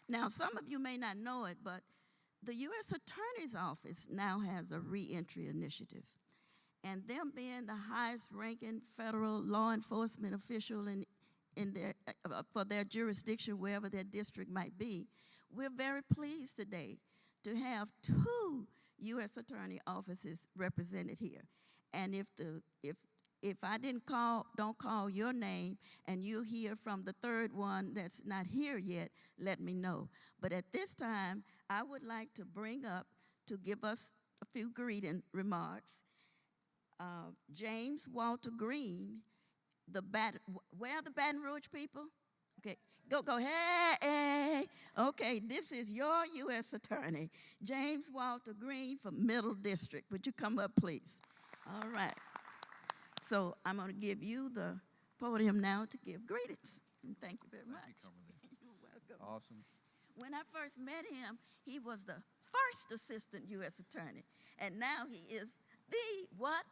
Now, some of you may not know it, but the U.S. Attorney's Office now has a reentry initiative. And them being the highest ranking federal law enforcement official in their, for their jurisdiction, wherever their district might be, we're very pleased today to have 2 U.S. Attorney offices represented here. And if I don't call your name and you hear from the third one that's not here yet, let me know. But at this time, I would like to bring up to give us a few greeting remarks, James Walter Green, where are the Baton Rouge people? Okay, go, hey. Okay, this is your U.S. Attorney, James Walter Green from Middle District. Would you come up, please? All right. So I'm going to give you the podium now to give greetings. And thank you very much. Thank you, Carmelita. You're welcome. Awesome. When I first met him, he was the first assistant U.S. attorney. And now he is the what?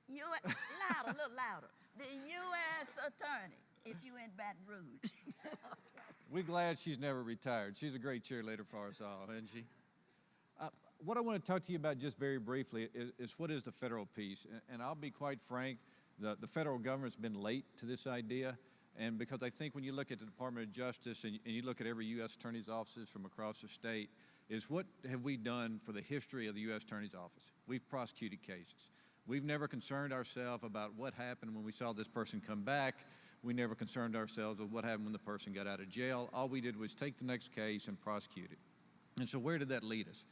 Louder, a little louder. The U.S. attorney, if you in Baton Rouge. We're glad she's never retired. She's a great cheerleader for us all, isn't she? What I want to talk to you about just very briefly is what is the federal piece. And I'll be quite frank, the federal government's been late to this idea. And because I think when you look at the Department of Justice and you look at every U.S. Attorney's offices from across the state, is what have we done for the history of the U.S. Attorney's Office? We've prosecuted cases. We've never concerned ourselves about what happened when we saw this person come back. We never concerned ourselves with what happened when the person got out of jail. All we did was take the next case and prosecute it. And so where did that lead us?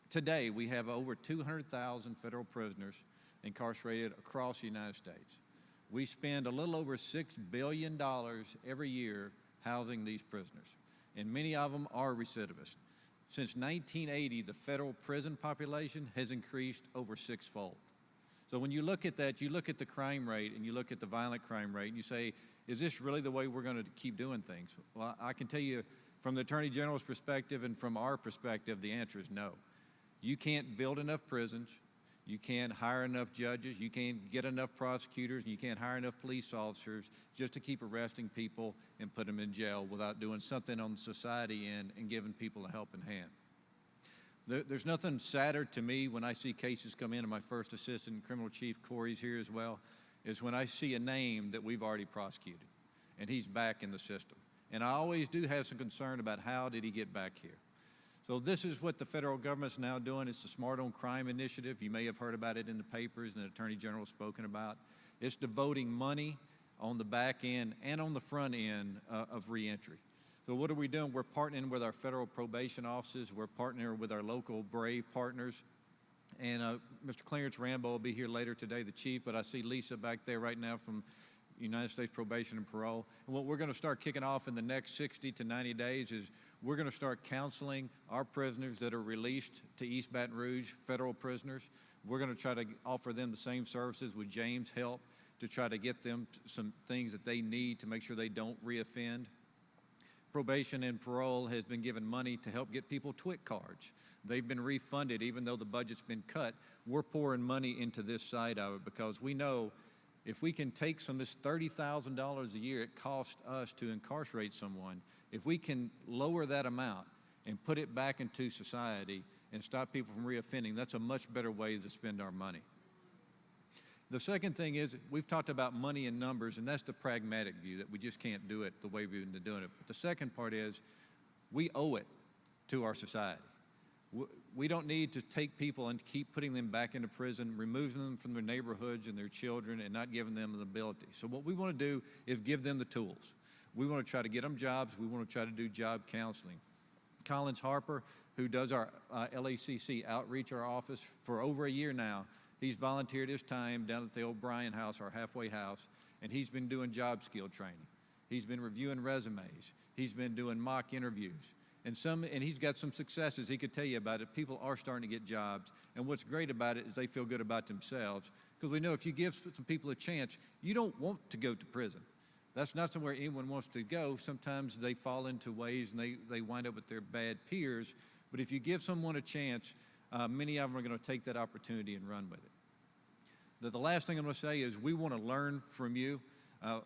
Today, we have over 200,000 federal prisoners incarcerated across the United States. We spend a little over $6 billion every year housing these prisoners, and many of them are recidivists. Since 1980, the federal prison population has increased over 6-fold. So when you look at that, you look at the crime rate and you look at the violent crime rate and you say, is this really the way we're going to keep doing things? Well, I can tell you from the Attorney General's perspective and from our perspective, the answer is no. You can't build enough prisons, you can't hire enough judges, you can't get enough prosecutors, and you can't hire enough police officers just to keep arresting people and put them in jail without doing something on the society end and giving people a helping hand. There's nothing sadder to me when I see cases come in, and my first assistant criminal chief, Corey's here as well, is when I see a name that we've already prosecuted, and he's back in the system. And I always do have some concern about how did he get back here. So this is what the federal government's now doing. It's the Smart on Crime initiative. You may have heard about it in the papers and the Attorney General has spoken about. It's devoting money on the back end and on the front end of reentry. So what are we doing? We're partnering with our federal probation offices. We're partnering with our local BRAVE partners. And Mr. Clarence Rambo will be here later today, the chief, but I see Lisa back there right now from United States Probation and Parole. And what we're going to start kicking off in the next 60 to 90 days is we're going to start counseling our prisoners that are released to East Baton Rouge, federal prisoners. We're going to try to offer them the same services with James' help to try to get them some things that they need to make sure they don't reoffend. Probation and Parole has been given money to help get people TWIC cards. They've been refunded even though the budget's been cut. We're pouring money into this side of it because we know if we can take some of this $30,000 a year it costs us to incarcerate someone, if we can lower that amount and put it back into society and stop people from reoffending, that's a much better way to spend our money. The second thing is we've talked about money and numbers, and that's the pragmatic view that we just can't do it the way we've been doing it. But the second part is we owe it to our society. We don't need to take people and keep putting them back into prison, removing them from their neighborhoods and their children and not giving them the ability. So what we want to do is give them the tools. We want to try to get them jobs. We want to try to do job counseling. Collins Harper, who does our LACC outreach, our office, for over a year now, he's volunteered his time down at the O'Brien house, our halfway house, and he's been doing job skill training. He's been reviewing resumes. He's been doing mock interviews. And he's got some successes he could tell you about it. People are starting to get jobs. And what's great about it is they feel good about themselves. Because we know if you give some people a chance, you don't want to go to prison. That's not somewhere anyone wants to go. Sometimes they fall into ways and they wind up with their bad peers. But if you give someone a chance, many of them are going to take that opportunity and run with it. The last thing I'm going to say is we want to learn from you.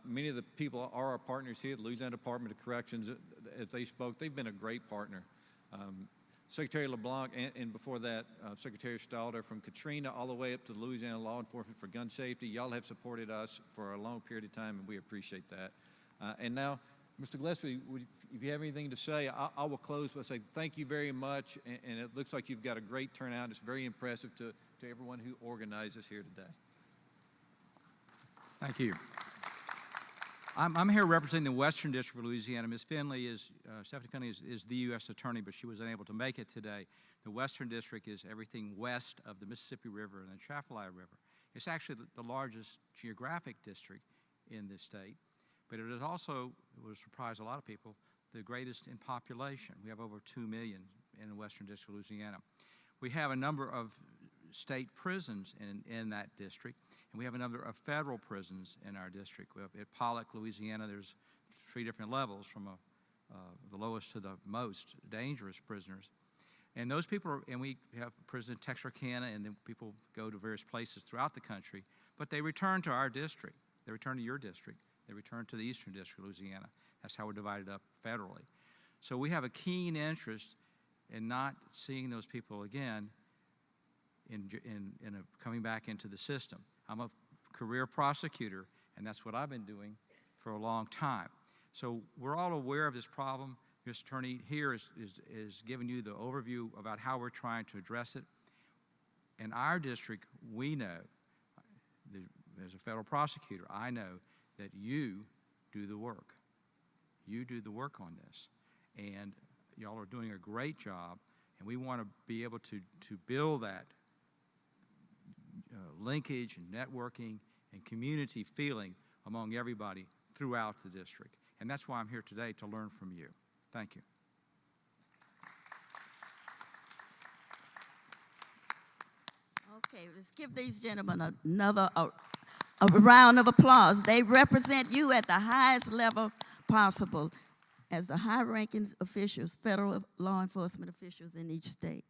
Many of the people are our partners here, the Louisiana Department of Corrections. As they spoke, they've been a great partner. Secretary LeBlanc, and before that, Secretary Stalder, from Katrina all the way up to the Louisiana Law Enforcement for Gun Safety, y'all have supported us for a long period of time, and we appreciate that. And now, Mr. Gillespie, if you have anything to say, I will close by saying thank you very much, and it looks like you've got a great turnout. It's very impressive to everyone who organized us here today. Thank you. I'm here representing the Western District of Louisiana. Ms. Finley Stephanie Finley is the U.S. Attorney, but she was unable to make it today. The Western District is everything west of the Mississippi River and the Atchafalaya River. It's actually the largest geographic district in this state, but it is also, it will surprise a lot of people, the greatest in population. We have over 2 million in the Western District of Louisiana. We have a number of state prisons in that district, and we have a number of federal prisons in our district. At Pollock, Louisiana, there's 3 different levels from the lowest to the most dangerous prisoners. And those people and we have a prison in Texarkana, and then people go to various places throughout the country, but they return to our district. They return to your district. They return to the Eastern District of Louisiana. That's how we're divided up federally. So we have a keen interest in not seeing those people again coming back into the system. I'm a career prosecutor, and that's what I've been doing for a long time. So we're all aware of this problem. Mr. Attorney here is giving you the overview about how we're trying to address it. In our district, we know, as a federal prosecutor, I know that you do the work. You do the work on this. And y'all are doing a great job, and we want to be able to build that linkage and networking and community feeling among everybody throughout the district. And that's why I'm here today, to learn from you. Thank you. Okay, let's give these gentlemen another a round of applause. They represent you at the highest level possible as the high-ranking officials, federal law enforcement officials in each state.